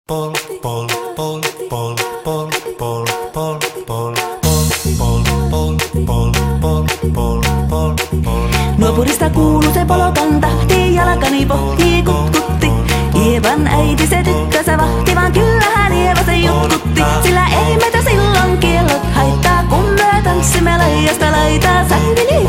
Pol, pol, pol, pol, pol, pol, pol, pol, pol, pol, pol, pol, pol, pol, pol. Nuopurista kuuluu se poloton tahti, jalkani pohjii kutkutti. Ievan äiti se tykkäsä vahti, vaan kyllähän Ieva se jutkutti. Sillä ei meitä silloin kiellot haittaa, kun me tanssimme laidasta laitaa. Säivili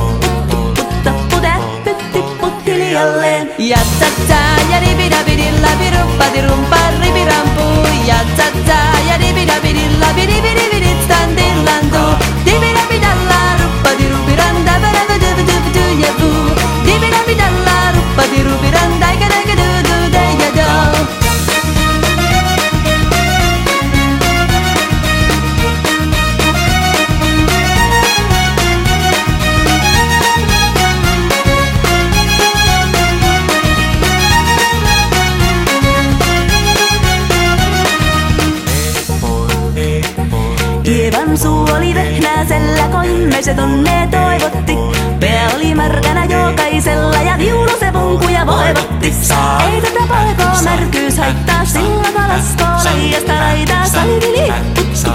putta pute, pytti putti liialleen. Ja tsa ja ribidabidilla biruppadirumppa ribirampu. Ja tsa ja ribidabidilla bidibidibidit standillantu. Dibidabidalla ruppadiruppiranda varavuduvuduvudu ja vuu. Dibidabidalla ruppadiruppiranda ikadaikadudu dejado. Ievan suu oli vehnäisellä, koimme se tonne toivotti. Pää oli märkänä jokaisella ja viulu se punkuja voivotti. Ei tätä poikoo märkyys haittaa, sillä kalaskoo laijasta laitaa. Salivili putta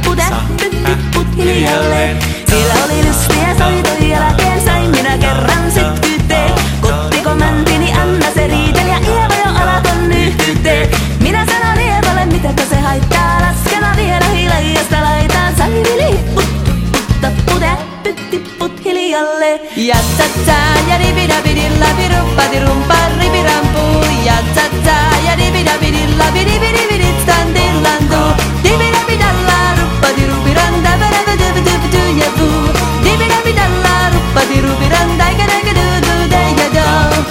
putä, pytti put hiljalleen. Siellä oli lystiä soitoi jälkeen, sain minä kerran sit kyteen. Kottiko mäntini anna se riitel ja Ieva jo alakon nyhkyteen. Minä sanon Ievalle mitäkö se haittaa, laskema vielä hiljasta laitaan. Salivili putta putä, pytti put hiljalleen. Ja tsa ja ribidabidilla biruppadirumppa ribirampu. Ja tsa ja ribidabidilla bidibidibidit standillantu. Dibidabidalla ruppadirupiranda varavuduvuduvudu ja vuu. Dibidabidalla ruppadirupiranda ikadaikadudu dejado.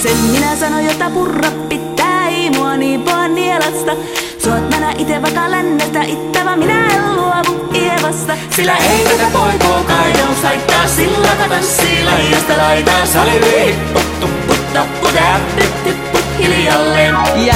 Sen minä sanoin, jota purra pitää, ei mua niin poa nielasta. Suot nänä ite vaikka lännestä ittävä, minä en luovu Ievasta. Sillä ei tätä poikoo kaidaus haittaa, sillä tanssii laidasta laitaa. Salivili putta putta putä, pytti put hiljalleen. Ja